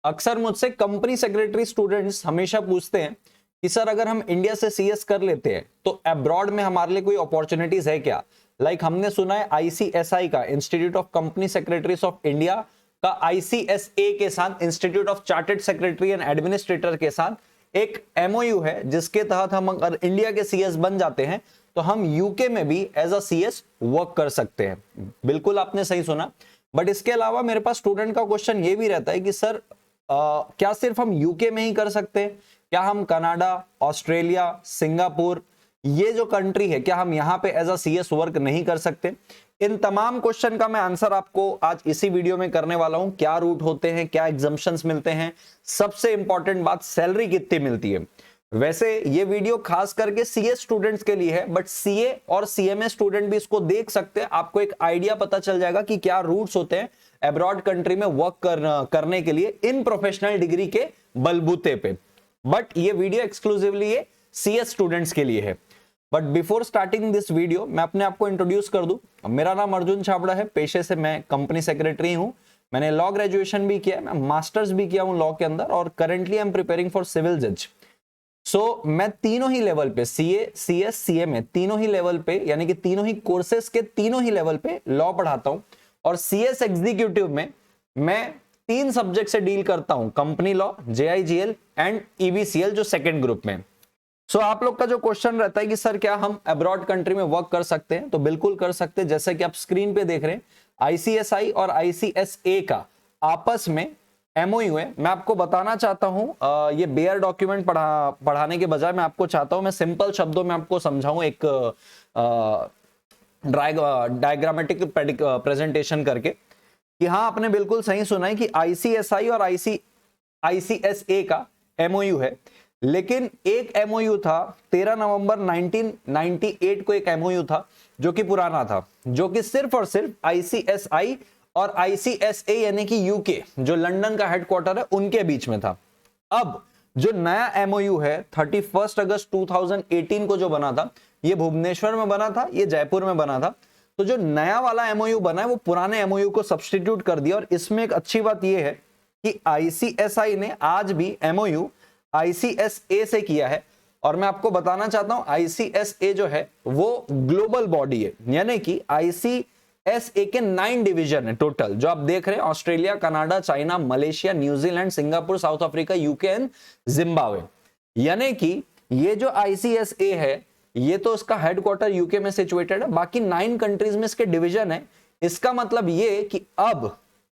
अक्सर मुझसे company secretary students हमेशा पूछते हैं कि सर अगर हम इंडिया से सीएस कर लेते हैं तो अब्रॉड में हमारे लिए कोई अपॉर्चुनिटीज है क्या। हमने सुना है आईसीएसआई का, institute of company secretaries of India का आईसीएसए के साथ, institute of chartered secretary and administrator के साथ एक एमओयू है, जिसके तहत हम अगर इंडिया के सीएस बन जाते हैं तो हम यूके में भी एज अ सीएस वर्क कर सकते हैं। बिल्कुल आपने सही सुना। बट इसके अलावा मेरे पास स्टूडेंट का क्वेश्चन ये भी रहता है कि सर क्या सिर्फ हम यूके में ही कर सकते हैं, क्या हम कनाडा, ऑस्ट्रेलिया, सिंगापुर, ये जो कंट्री है, क्या हम यहां पे एज अ सीएस वर्क नहीं कर सकते। इन तमाम क्वेश्चन का मैं आंसर आपको आज इसी वीडियो में करने वाला हूं। क्या रूट होते हैं, क्या एग्जम्पशंस मिलते हैं, सबसे इंपॉर्टेंट बात सैलरी कितनी मिलती है। वैसे ये वीडियो खास करके सीए स्टूडेंट्स के लिए है, बट सीए और सीएमए स्टूडेंट भी इसको देख सकते हैं। आपको एक आइडिया पता चल जाएगा कि क्या रूट्स होते हैं अब्रॉड कंट्री में वर्क करने के लिए इन प्रोफेशनल डिग्री के बलबूते पे। बट ये वीडियो एक्सक्लूसिवली ये सीएस स्टूडेंट्स के लिए है। But before starting this video मैं अपने आप को इंट्रोड्यूस कर दूं। मेरा नाम अर्जुन छाबड़ा है, पेशे से मैं कंपनी सेक्रेटरी हूं। मैंने लॉ ग्रेजुएशन भी किया है, मैं मास्टर्स भी किया हूं लॉ के अंदर, और currently I am preparing for civil जज। सो मैं तीनों ही लेवल पे, सीए, सीएस, सीएमए, तीनों ही लेवल पे, यानी कि तीनों ही कोर्सेस के तीनों ही लेवल पे लॉ पढ़ाता हूं। और सीएस एग्जीक्यूटिव में मैं 3 सब्जेक्ट से डील करता हूं, कंपनी लॉ, जेआईजीएल एंड ईबीसीएल, जो सेकंड ग्रुप में। सो आप लोग का जो क्वेश्चन रहता है कि सर क्या हम अब्रॉड कंट्री में वर्क कर सकते हैं, तो बिल्कुल कर सकते हैं। जैसे कि आप स्क्रीन पे देख रहे हैं, आईसीएसआई और आईसीएसए का आपस में एमओयू है। मैं आपको बताना चाहता हूं, ये बेयर डॉक्यूमेंट पढ़ाने के बजाय मैं आपको चाहता हूं मैं सिंपल शब्दों में आपको समझाऊं, एक डायग्रामेटिक प्रेजेंटेशन करके, कि हाँ आपने बिल्कुल सही सुना है कि आईसीएसआई और आईसीएसए का एमओयू है। लेकिन एक एमओयू था 13 नवंबर 1998 को, एक एमओयू था जो कि पुराना था, जो कि सिर्फ और सिर्फ आईसीएसआई और आईसीएसए यानी कि यूके, जो लंदन का हेडक्वार्टर है, उनके बीच में था। अब जो नया एमओयू है 31 अगस्त 2018 को जो बना था, ये भुवनेश्वर में बना था, ये जयपुर में बना था। तो जो नया वाला एमओयू बना है वो पुराने एमओयू को सब्स्टिट्यूट कर दिया। और इसमें एक अच्छी बात ये है कि आईसीएसआई ने आज भी एमओयू आईसीएसए से किया है। और मैं आपको बताना चाहता हूं, आईसीएसए जो है वो ग्लोबल बॉडी है, यानी कि आईसीएसए के 9 डिवीजन है टोटल, जो आप देख रहे हैं, Australia, Canada, China, Malaysia, New Zealand, Singapore, south Africa, UK and Zimbabwe. यानी कि ये जो आईसीएसए है ये तो इसका हेडक्वार्टर यूके में सिचुएटेड है, बाकी 9 कंट्रीज में इसके डिवीजन है। इसका मतलब ये कि अब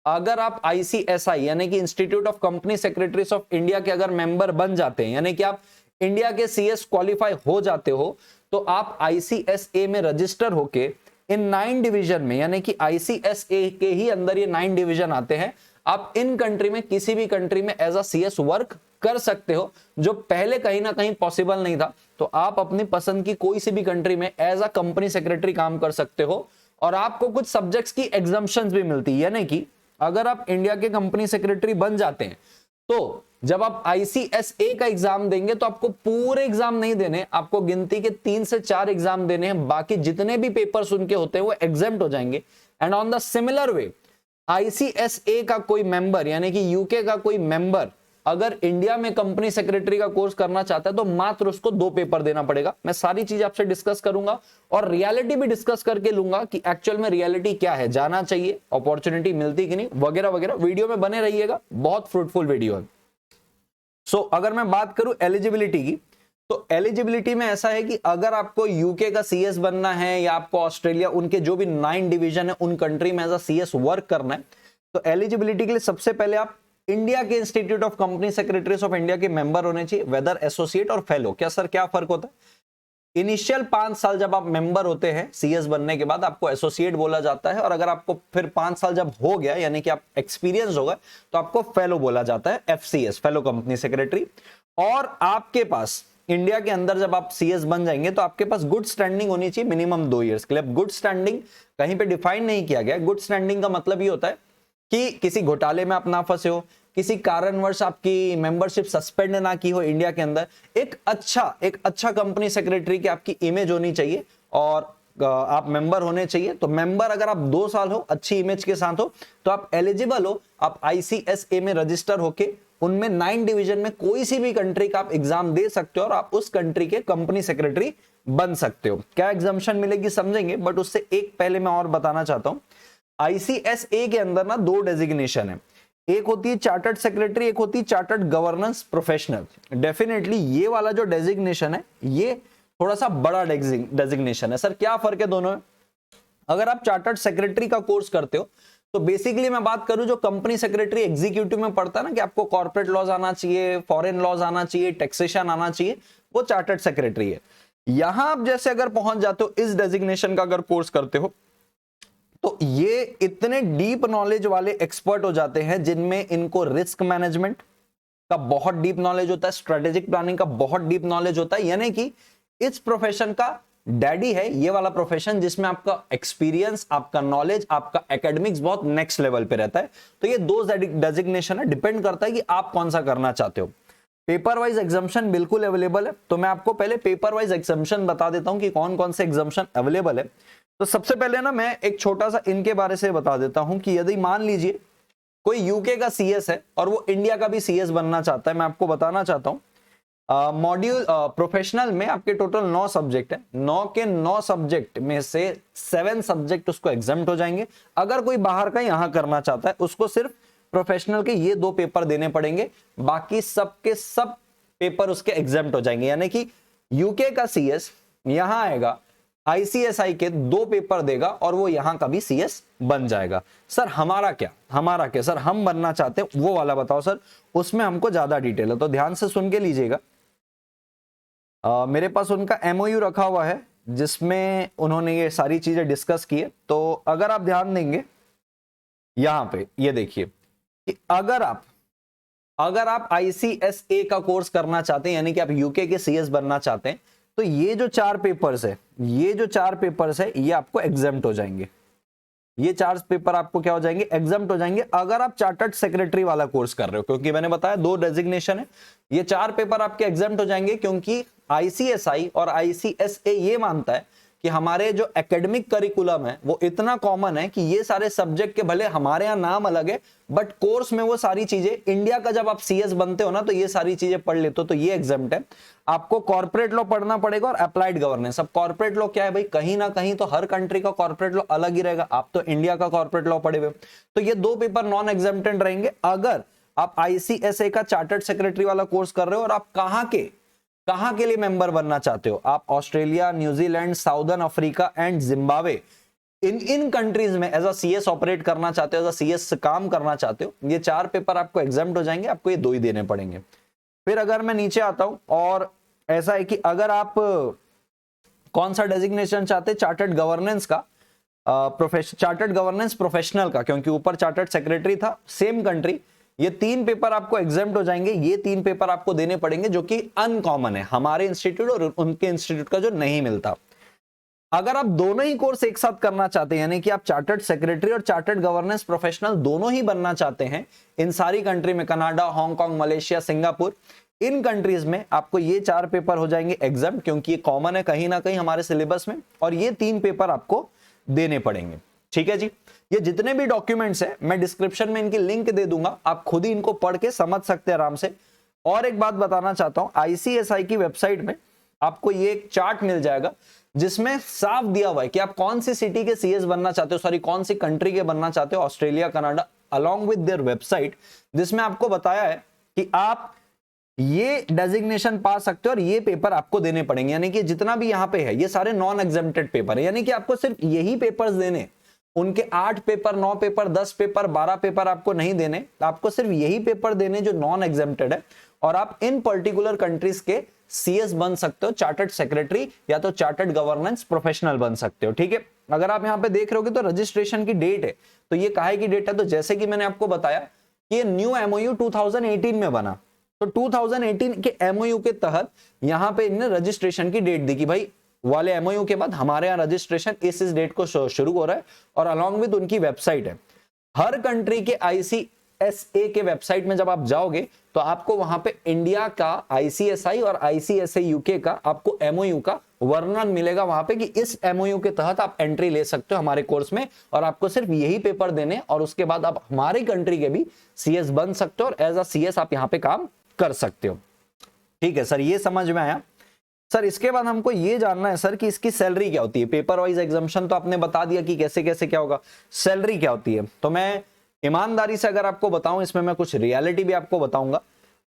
अगर आप आईसीएसआई यानी कि institute of company secretaries of India के अगर मेंबर बन जाते हैं, यानी कि आप इंडिया के सीएस क्वालिफाई हो जाते हो, तो आप आईसीएसए में रजिस्टर होके इन 9 डिवीजन में, यानी कि आईसीएसए के ही अंदर ये 9 डिवीजन आते हैं, आप इन कंट्री में किसी भी कंट्री में एज अ सीएस वर्क कर सकते हो, जो पहले कहीं ना कहीं पॉसिबल नहीं था। तो आप अपनी पसंद की कोई सी भी कंट्री में एज अ कंपनी सेक्रेटरी काम कर सकते हो, और आपको कुछ सब्जेक्ट्स की एग्जम्पशंस भी मिलती है। यानी कि अगर आप इंडिया के कंपनी सेक्रेटरी बन जाते हैं तो जब आप आईसीएसए का एग्जाम देंगे तो आपको पूरे एग्जाम नहीं देने, आपको गिनती के 3 से 4 एग्जाम देने हैं, बाकी जितने भी पेपर्स उनके होते हैं वो एग्जेम्प्ट हो जाएंगे। And on the similar way ICSA का कोई मेंबर, यानी कि यूके का कोई मेंबर अगर इंडिया में कंपनी सेक्रेटरी का कोर्स करना चाहता है तो मात्र उसको 2 पेपर देना पड़ेगा। मैं सारी चीज आपसे डिस्कस करूंगा और रियलिटी भी डिस्कस करके लूंगा कि एक्चुअल में रियलिटी क्या है, जाना चाहिए, अपॉर्चुनिटी मिलती कि नहीं, वगैरह वगैरह। वीडियो में बने रहिएगा, बहुत फ्रूटफुल वीडियो है। सो अगर मैं बात करूं एलिजिबिलिटी की, तो एलिजिबिलिटी में ऐसा है कि अगर आपको यूके का सीएस बनना है या आपको ऑस्ट्रेलिया, उनके जो भी 9 डिवीजन है उन कंट्री में एज अ सीएस वर्क करना है, तो एलिजिबिलिटी के लिए सबसे पहले आप इंडिया के institute of company secretaries of India के मेंबर होने चाहिए, वेदर एसोसिएट और फेलो। क्या सर क्या फर्क होता है? इनिशियल 5 साल जब आप मेंबर होते हैं सीएस बनने के बाद, आपको एसोसिएट बोला जाता है, और अगर आपको फिर 5 साल जब हो गया, यानी कि आप एक्सपीरियंस हो गए, तो आपको फेलो बोला जाता है, एफसीएस, फेलो कंपनी सेक्रेटरी। और आपके पास इंडिया के अंदर जब आप सीएस बन जाएंगे तो आपके पास गुड स्टैंडिंग होनी चाहिए मिनिमम 2 इयर्स के लिए। गुड स्टैंडिंग कहीं पे डिफाइन नहीं किया गया। गुड स्टैंडिंग का मतलब ये होता है कि किसी घोटाले में आप ना फंसे हो, किसी कारणवश आपकी मेंबरशिप सस्पेंड ना की हो इंडिया के अंदर, एक अच्छा कंपनी सेक्रेटरी की आपकी इमेज होनी चाहिए, और आप मेंबर होने चाहिए। तो मेंबर अगर आप 2 साल हो, अच्छी इमेज के साथ हो, तो आप एलिजिबल हो, आप ICSA में रजिस्टर होके उनमें 9 डिवीजन में कोई सी भी कंट्री का आप एग्जाम दे सकते हो और आप उस कंट्री के कंपनी सेक्रेटरी बन सकते हो। क्या एग्जामिशन मिलेगी समझेंगे, बट उससे एक पहले मैं और बताना चाहता हूं, ICSA के अंदर ना 2 डेजिग्नेशन है, एक होती है चार्टर्ड सेक्रेटरी, एक होती है चार्टर्ड गवर्नेंस प्रोफेशनल। डेफिनेटली ये वाला जो डेजिग्नेशन है ये थोड़ा सा बड़ा डेजिग्नेशन है। सर क्या फर्क है दोनों में? अगर आप चार्टर्ड सेक्रेटरी का कोर्स करते हो तो बेसिकली मैं बात करूं जो कंपनी सेक्रेटरी एग्जीक्यूटिव में पढ़ता है ना, कि आपको कॉर्पोरेट लॉज आना चाहिए, फॉरेन लॉज आना चाहिए, टैक्सेशन आना चाहिए, वो चार्टर्ड सेक्रेटरी है। यहां आप जैसे अगर पहुंच जाते हो, इस डेजिग्नेशन का अगर कोर्स करते हो, तो ये इतने डीप नॉलेज वाले एक्सपर्ट हो जाते हैं जिनमें इनको रिस्क मैनेजमेंट का बहुत डीप नॉलेज होता है, स्ट्रेटेजिक प्लानिंग का बहुत डीप नॉलेज होता है। यानी कि इस प्रोफेशन का डैडी है ये वाला प्रोफेशन, जिसमें आपका एक्सपीरियंस, आपका नॉलेज, आपका एकेडमिक्स बहुत नेक्स्ट लेवल पे रहता है। तो ये 2 डेजिग्नेशन है, डिपेंड करता है कि आप कौन सा करना चाहते हो। पेपर वाइज एग्जाम्पशन बिल्कुल अवेलेबल है, तो मैं आपको पहले पेपर वाइज एग्जाम्पशन बता देता हूं कि कौन कौन से एग्जाम्पशन अवेलेबल है। तो सबसे पहले ना मैं एक छोटा सा इनके बारे से बता देता हूं कि यदि मान लीजिए कोई यूके का CS है और वो इंडिया का भी CS बनना चाहता है, मैं आपको बताना चाहता हूं मॉड्यूल प्रोफेशनल में आपके टोटल 9 सब्जेक्ट है, 9 के 9 सब्जेक्ट में से 7 सब्जेक्ट उसको एग्जाम्प्ट हो जाएंगे। अगर कोई बाहर का यहां करना चाहता है उसको सिर्फ प्रोफेशनल के ये 2 पेपर देने पड़ेंगे, बाकी सब के सब पेपर उसके एग्जाम्प्ट हो जाएंगे। यानी कि यूके का CS यहां आएगा, ICSI के 2 पेपर देगा और वो यहां का भी CS बन जाएगा। सर हमारा क्या सर, हम बनना चाहते हैं वो वाला बताओ सर, उसमें हमको ज्यादा डिटेल है। तो ध्यान से सुन के लीजिएगा। मेरे पास उनका MOU रखा हुआ है जिसमें उन्होंने ये सारी चीजें डिस्कस की है। तो अगर आप ध्यान देंगे यहां पे, ये देखिए कि अगर आप ICSA का कोर्स करना चाहते हैं, यानी कि आप यूके के CS बनना चाहते हैं, तो ये जो 4 पेपर्स है ये आपको एग्जाम्प्ट हो जाएंगे। ये 4 पेपर आपको क्या हो जाएंगे? एग्जाम्प्ट हो जाएंगे अगर आप चार्टर्ड सेक्रेटरी वाला कोर्स कर रहे हो, क्योंकि मैंने बताया 2 डेजिग्नेशन है। ये 4 पेपर आपके एग्जाम्प्ट हो जाएंगे क्योंकि ICSI और ICSA ये मानता है कि हमारे जो एकेडमिक करिकुलम है वो इतना कॉमन है कि ये सारे सब्जेक्ट के भले हमारे यहाँ नाम अलग है, बट कोर्स में वो सारी चीजें, इंडिया का जब आप CS बनते हो ना तो ये सारी चीजें पढ़ लेते हो, तो ये एग्जाम्प्ट है। आपको कॉर्पोरेट लॉ पढ़ना पड़ेगा और अप्लाइड गवर्नेंस। अब कॉर्पोरेट लॉ क्या है भाई, कहीं ना कहीं तो हर कंट्री का कॉर्पोरेट लॉ अलग ही रहेगा। आप तो इंडिया का कॉर्पोरेट लॉ पढ़े हुए, तो ये 2 पेपर नॉन एग्जाम्प्टेड रहेंगे। अगर आप ICSA का चार्टर्ड सेक्रेटरी वाला कोर्स कर रहे हो और आप कहां के लिए मेंबर बनना चाहते हो, आप Australia, New Zealand, southern Africa and Zimbabwe, in countries में एज अ CS ऑपरेट करना चाहते हो, एज अ CS काम करना चाहते हो, ये 4 पेपर आपको एग्जाम्प्ट हो जाएंगे, आपको ये 2 ही देने पड़ेंगे। फिर अगर मैं नीचे आता हूं, और ऐसा है कि अगर आप कौन सा डेजिग्नेशन चाहते हैं, चार्टर्ड गवर्नेंस का, चार्टर्ड गवर्नेंस प्रोफेशनल का, क्योंकि ऊपर चार्टर्ड सेक्रेटरी था, सेम कंट्री, ये 3 पेपर आपको एग्जाम्प्ट हो जाएंगे। ये 3 पेपर आपको देने पड़ेंगे जो कि अनकॉमन है हमारे इंस्टीट्यूट और उनके इंस्टीट्यूट का जो नहीं मिलता। अगर आप दोनों ही कोर्स एक साथ करना चाहते हैं, यानी कि आप चार्टर्ड सेक्रेटरी और चार्टर्ड गवर्नेंस प्रोफेशनल दोनों ही बनना चाहते हैं, इन सारी कंट्री में, कनाडा, हांगकांग, मलेशिया, सिंगापुर, इन कंट्रीज में आपको ये 4 पेपर हो जाएंगे एग्जाम, क्योंकि ये कॉमन है कहीं ना कहीं हमारे सिलेबस में, और ये 3 पेपर आपको देने पड़ेंगे। ठीक है जी। ये जितने भी डॉक्यूमेंट्स हैं मैं डिस्क्रिप्शन में इनकी लिंक दे दूंगा, आप खुद ही इनको पढ़ के समझ सकते हैं आराम से। और एक बात बताना चाहता हूं, ICSI की वेबसाइट में आपको ये एक चार्ट मिल जाएगा जिसमें साफ दिया हुआ है कि आप कौन सी सिटी के CS बनना चाहते हो, सॉरी कौन सी कंट्री के बनना चाहते हो, Australia, Canada, along with their website, जिसमें आपको बताया है कि आप ये डेजिग्नेशन पा सकते हो और ये पेपर आपको देने पड़ेंगे। यानी कि जितना भी यहाँ पे है ये सारे नॉन एग्जेम्प्टेड पेपर है, यानी कि आपको सिर्फ यही पेपर्स देने, उनके 8 पेपर, 9 पेपर, 10 पेपर, 12 पेपर आपको नहीं देने, आपको सिर्फ यही पेपर देने जो नॉन एग्जेम्प्टेड है, और आप इन पर्टिकुलर कंट्रीज के CS बन सकते हो, चार्टर्ड सेक्रेटरी या तो चार्टर्ड गवर्नेंस प्रोफेशनल बन सकते हो। ठीक है। अगर आप यहाँ पे देख रहे हो तो रजिस्ट्रेशन की डेट है, तो ये काहे की डेट है, तो जैसे कि मैंने आपको बताया कि ये न्यू MOU 2018 में बना, तो 2018 के MOU के तहत यहाँ पे इन्होंने रजिस्ट्रेशन की डेट दी कि भाई वाले MOU के बाद हमारे यहाँ रजिस्ट्रेशन इस डेट को शुरू हो रहा है, और अलॉन्ग विद उनकी वेबसाइट है। हर कंट्री के ICSA के वेबसाइट में जब आप जाओगे तो आपको वहां पे इंडिया का ICSI और ICSA यूके का आपको MOU का वर्णन मिलेगा वहां पे कि इस MOU के तहत आप एंट्री ले सकते हो हमारे कोर्स में, और आपको सिर्फ यही पेपर देने और उसके बाद आप हमारी कंट्री के भी CS बन सकते हो और एज अ CS आप यहाँ पे काम कर सकते हो। ठीक है सर, ये समझ में आया। सर इसके बाद हमको ये जानना है सर कि इसकी सैलरी क्या होती है। पेपर वाइज एग्जामिनेशन तो आपने बता दिया कि कैसे कैसे क्या होगा, सैलरी क्या होती है। तो मैं ईमानदारी से अगर आपको बताऊं, इसमें मैं कुछ रियलिटी भी आपको बताऊंगा।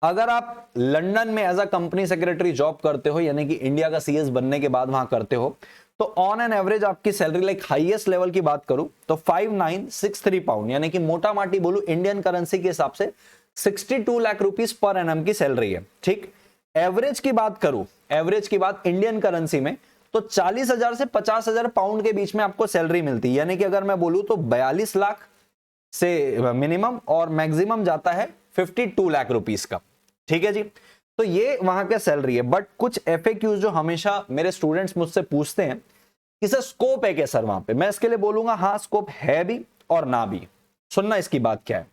अगर आप लंदन में as a company secretary job करते हो, यानी कि इंडिया का CS बनने के बाद वहां करते हो, तो ऑन एन एवरेज आपकी सैलरी लाइक हाईएस्ट लेवल की बात करूं तो 5963 पाउंड, यानी कि मोटा माटी बोलूं इंडियन करेंसी के हिसाब से 62 लाख रुपीस पर एनम की सैलरी है। ठीक, एवरेज की बात करूं, एवरेज की बात इंडियन करेंसी में तो 40,000 से 50,000 पाउंड के बीच में आपको सैलरी मिलती है। यानी कि अगर मैं बोलूं तो 42 लाख से मिनिमम और मैक्सिमम जाता है 52 लाख रुपीस का। ठीक है जी, तो ये वहां का सैलरी है। बट कुछ FAQs जो हमेशा मेरे स्टूडेंट्स मुझसे पूछते हैं कि सर स्कोप है क्या सर वहां पे, मैं इसके लिए बोलूंगा हाँ स्कोप है भी और ना भी। सुनना इसकी बात क्या है।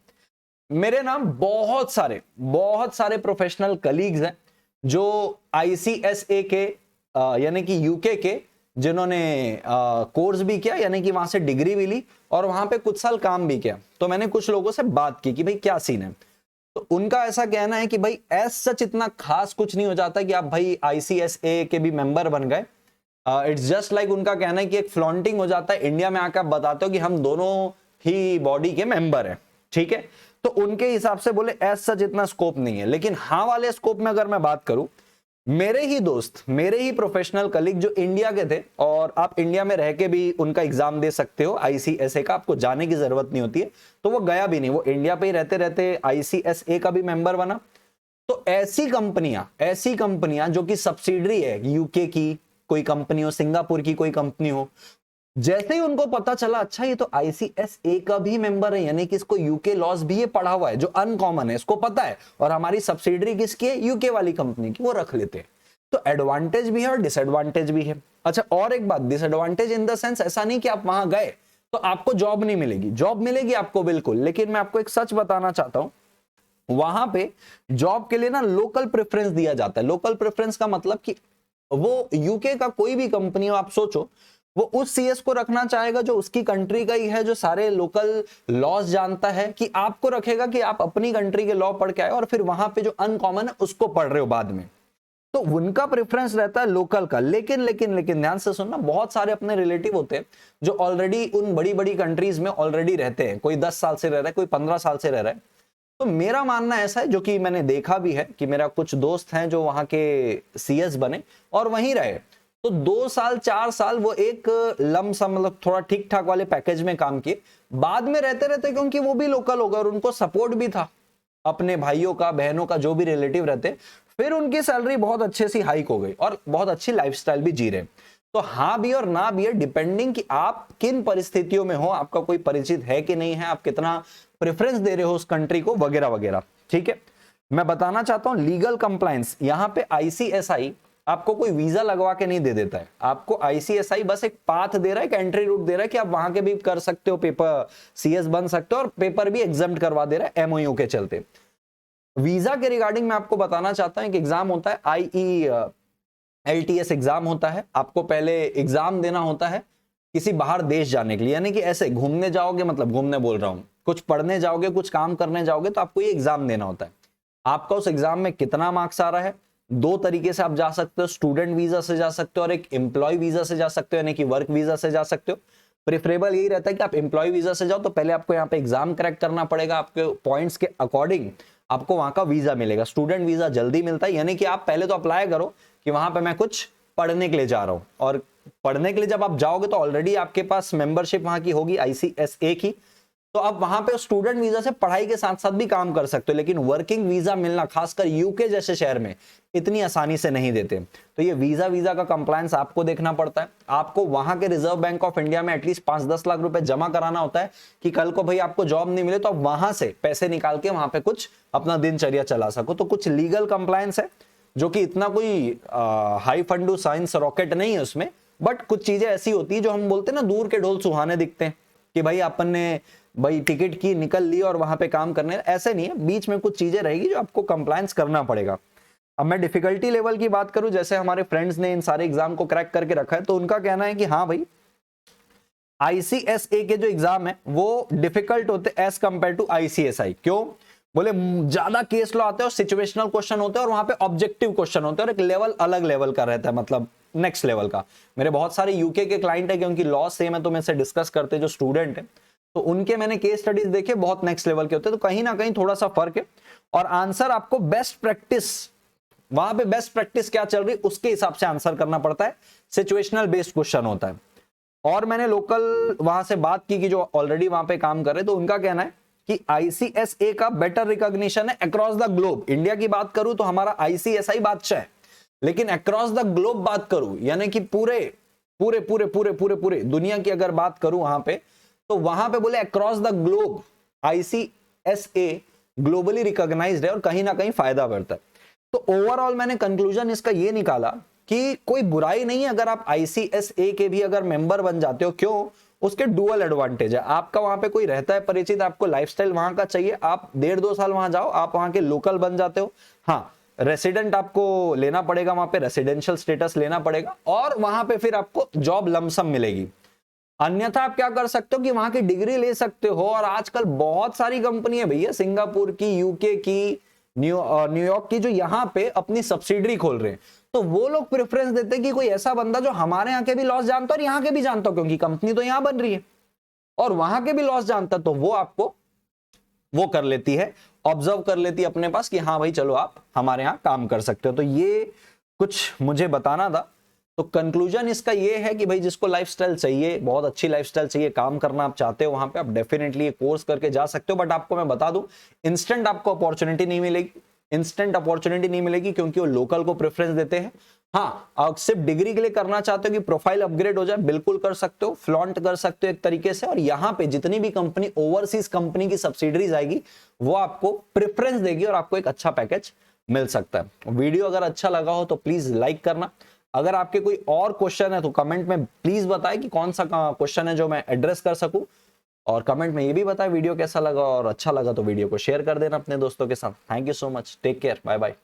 मेरे नाम बहुत सारे प्रोफेशनल कलीग्स हैं जो ICSA के यानी कि यूके के, जिन्होंने कोर्स भी किया, यानी कि वहां से डिग्री भी ली और वहां पे कुछ साल काम भी किया। तो मैंने कुछ लोगों से बात की कि भाई क्या सीन है, तो उनका ऐसा कहना है कि भाई एज सच इतना खास कुछ नहीं हो जाता कि आप भाई ICSA के भी मेंबर बन गए। इट्स जस्ट लाइक उनका कहना है कि एक फ्लॉन्टिंग हो जाता है, इंडिया में आकर आप बताते हो कि हम दोनों ही बॉडी के मेंबर हैं। ठीक है, तो उनके हिसाब से बोले एज सच इतना स्कोप नहीं है। लेकिन हाँ वाले स्कोप में अगर मैं बात करूं, मेरे ही दोस्त, मेरे ही प्रोफेशनल कलीग जो इंडिया के थे, और आप इंडिया में रह के भी उनका एग्जाम दे सकते हो ICSA का, आपको जाने की जरूरत नहीं होती है, तो वो गया भी नहीं, वो इंडिया पे ही रहते रहते ICSA का भी मेंबर बना। तो ऐसी कंपनियां जो कि सब्सिडरी है यूके की, कोई कंपनी हो, सिंगापुर की कोई कंपनी हो, जैसे ही उनको पता चला अच्छा ये तो ICSA का भी मेंबर है, यानी कि इसको यूके लॉज भी ये पढ़ा हुआ है जो अनकॉमन है, इसको पता है, और हमारी सब्सिडरी किसकी है, यूके वाली कंपनी की, वो रख लेते हैं। तो एडवांटेज भी है और डिसएडवांटेज भी है। अच्छा, और एक बात, डिसएडवांटेज इन द सेंस ऐसा नहीं कि आप वहां गए तो आपको जॉब नहीं मिलेगी, जॉब मिलेगी आपको बिल्कुल। लेकिन मैं आपको एक सच बताना चाहता हूं, वहां पे जॉब के लिए ना लोकल प्रेफरेंस दिया जाता है। लोकल प्रेफरेंस का मतलब कि वो यूके का कोई भी कंपनी हो, आप सोचो, वो उस CS को रखना चाहेगा जो उसकी कंट्री का ही है, जो सारे लोकल लॉज जानता है, कि आपको रखेगा कि आप अपनी कंट्री के लॉ पढ़ के आए और फिर वहां पे जो अनकॉमन है उसको पढ़ रहे हो बाद में। तो उनका प्रेफरेंस रहता है लोकल का। लेकिन ध्यान से सुनना, बहुत सारे अपने रिलेटिव होते हैं जो ऑलरेडी उन बड़ी बड़ी कंट्रीज में ऑलरेडी रहते हैं, कोई 10 साल से रह रहा है, कोई 15 साल से रह रहा है। तो मेरा मानना ऐसा है, जो कि मैंने देखा भी है, कि मेरा कुछ दोस्त हैं जो वहां के CS बने और वहीं रहे, तो 2 साल 4 साल वो एक लमसम, मतलब थोड़ा ठीक ठाक वाले पैकेज में काम किए, बाद में रहते रहते, क्योंकि वो भी लोकल हो गए और उनको सपोर्ट भी था अपने भाइयों का, बहनों का, जो भी रिलेटिव रहते, फिर उनकी सैलरी बहुत अच्छे से हाइक हो गई और बहुत अच्छी लाइफस्टाइल भी जी रहे। तो हाँ भी और ना भी है, डिपेंडिंग कि आप किन परिस्थितियों में हो, आपका कोई परिचित है कि नहीं है, आप कितना प्रेफरेंस दे रहे हो उस कंट्री को, वगैरह वगैरह। ठीक है, मैं बताना चाहता हूं लीगल कंप्लायंस, यहां पे ICSI आपको कोई वीजा लगवा के नहीं दे देता है। आपको ICSI बस एक पाथ दे रहा है, एक एंट्री रूट दे रहा है कि आप वहां के भी कर सकते हो, पेपर CS बन सकते हो, और पेपर भी एग्जाम्प्ट करवा दे रहा है MOU के चलते। वीजा के रिगार्डिंग मैं आपको बताना चाहता हूं, एक एग्जाम होता है IELTS एग्जाम होता है। आपको पहले एग्जाम देना होता है किसी बाहर देश जाने के लिए, यानी कि ऐसे घूमने जाओगे, मतलब घूमने बोल रहा हूं, कुछ पढ़ने जाओगे, कुछ काम करने जाओगे, तो आपको ये एग्जाम देना होता है। आपका उस एग्जाम में कितना मार्क्स आ रहा है, 2 तरीके से आप जा सकते हो, स्टूडेंट वीजा से जा सकते हो और एक एम्प्लॉय वीजा से जा सकते हो, यानी कि वर्क वीजा से जा सकते हो। प्रेफरेबल यही रहता है कि आप एम्प्लॉय वीजा से जाओ, तो पहले आपको यहाँ पे एग्जाम क्रैक करना पड़ेगा, आपके पॉइंट्स के अकॉर्डिंग आपको वहां का वीजा मिलेगा। स्टूडेंट वीजा जल्दी मिलता है, यानी कि आप पहले तो अप्लाई करो कि वहां पे मैं कुछ पढ़ने के लिए जा रहा हूं, और पढ़ने के लिए जब आप जाओगे तो ऑलरेडी आपके पास मेंबरशिप वहां की होगी ICSA की, तो आप वहां पे स्टूडेंट वीजा से पढ़ाई के साथ साथ भी काम कर सकते हो। लेकिन वर्किंग वीजा मिलना, खासकर यूके जैसे शहर में, इतनी आसानी से नहीं देते। तो ये वीजा का कंप्लायंस आपको देखना पड़ता है। आपको वहां के रिजर्व बैंक ऑफ इंडिया में एटलीस्ट 5-10 लाख रुपए जमा कराना होता है कि कल को भाई आपको जॉब नहीं मिले तो आप वहां से पैसे निकाल के वहां पे कुछ अपना दिनचर्या चला सको। तो कुछ लीगल कंप्लायंस है, जो कि इतना कोई हाई फंडू साइंस रॉकेट नहीं है उसमें, बट कुछ चीजें ऐसी होती है जो हम बोलते हैं ना, दूर के ढोल सुहाने दिखते हैं, कि भाई अपन ने भाई टिकट की निकल ली और वहां पे काम करने, ऐसे नहीं है, बीच में कुछ चीजें रहेगी जो आपको कंप्लायंस करना पड़ेगा। अब मैं डिफिकल्टी लेवल की बात करूं, जैसे हमारे फ्रेंड्स ने इन सारे एग्जाम को क्रैक करके रखा है, तो उनका कहना है कि हाँ भाई ICSA के जो एग्जाम है वो डिफिकल्ट होते एज कंपेयर टू ICSI। क्यों? बोले ज्यादा केस लॉ आते हैं और सिचुएशनल क्वेश्चन होते हैं और वहां पे ऑब्जेक्टिव क्वेश्चन होते हैं और एक लेवल अलग लेवल का रहता है, मतलब नेक्स्ट लेवल का। मेरे बहुत सारे यूके के क्लाइंट है, क्योंकि लॉ सेम है तो मैं से डिस्कस करते जो स्टूडेंट है, तो उनके मैंने केस स्टडीज देखे, बहुत नेक्स्ट लेवल के होते हैं। तो कहीं ना कहीं थोड़ा सा फर्क है। और आंसर आपको बेस्ट प्रैक्टिस, वहां पे बेस्ट प्रैक्टिस क्या चल रही उसके हिसाब से आंसर करना पड़ता है, सिचुएशनल बेस्ड क्वेश्चन होता है। और मैंने लोकल वहां से बात की कि जो ऑलरेडी वहां पे काम कर रहे, तो उनका कहना है कि ICSA का बेटर रिकॉग्निशन है अक्रॉस द ग्लोब। इंडिया की बात करूं तो हमारा ICSI बादशाह है, लेकिन अक्रॉस द ग्लोब बात करूं, यानी कि पूरे पूरे पूरे पूरे पूरे पूरे दुनिया की अगर बात करूं वहां पे, तो वहां पे बोले across the globe ICSA globally recognised है और कहीं ना कहीं फायदा बढ़ता है। तो ओवरऑल मैंने कंक्लूजन इसका ये निकाला कि कोई बुराई नहीं है अगर आप ICSA के भी अगर मेंबर बन जाते हो। क्यों? उसके डुअल एडवांटेज है। आपका वहां पे कोई रहता है परिचित, आपको लाइफस्टाइल वहां का चाहिए, आप 1.5-2 साल वहां जाओ, आप वहां के लोकल बन जाते हो। हाँ, रेसिडेंट आपको लेना पड़ेगा, वहां पे रेसिडेंशियल स्टेटस लेना पड़ेगा और वहां पे फिर आपको जॉब लमसम मिलेगी। अन्यथा आप क्या कर सकते हो कि वहां की डिग्री ले सकते हो। और आजकल बहुत सारी कंपनी है भैया, सिंगापुर की, यूके की, न्यूयॉर्क की, जो यहाँ पे अपनी सब्सिडरी खोल रहे हैं। तो वो लोग प्रेफरेंस देते हैं कि कोई ऐसा बंदा जो हमारे यहाँ के भी लॉस जानता है और यहाँ के भी जानता हो, क्योंकि कंपनी तो यहाँ बन रही है और वहां के भी लॉस जानता, तो वो आपको वो कर लेती है, ऑब्जर्व कर लेती है अपने पास कि हाँ भाई चलो आप हमारे यहाँ काम कर सकते हो। तो ये कुछ मुझे बताना था। तो कंक्लूजन इसका ये है कि भाई जिसको लाइफस्टाइल चाहिए, बहुत अच्छी लाइफस्टाइल चाहिए, काम करना आप चाहते हो, वहां पे आप डेफिनेटली ये कोर्स करके जा सकते हो। बट आपको मैं बता दूं, इंस्टेंट आपको अपॉर्चुनिटी नहीं मिलेगी, इंस्टेंट अपॉर्चुनिटी नहीं मिलेगी, क्योंकि वो लोकल को प्रेफरेंस देते हैं। हाँ, आप सिर्फ डिग्री के लिए करना चाहते हो कि प्रोफाइल अपग्रेड हो जाए, बिल्कुल कर सकते हो, फ्लॉन्ट कर सकते हो एक तरीके से। और यहाँ पे जितनी भी कंपनी ओवरसीज कंपनी की सब्सिडरीज आएगी, वो आपको प्रेफरेंस देगी और आपको एक अच्छा पैकेज मिल सकता है। वीडियो अगर अच्छा लगा हो तो प्लीज लाइक करना। अगर आपके कोई और क्वेश्चन है तो कमेंट में प्लीज बताएं कि कौन सा क्वेश्चन है जो मैं एड्रेस कर सकूं। और कमेंट में ये भी बताएं वीडियो कैसा लगा, और अच्छा लगा तो वीडियो को शेयर कर देना अपने दोस्तों के साथ। Thank you so much, take care, bye bye.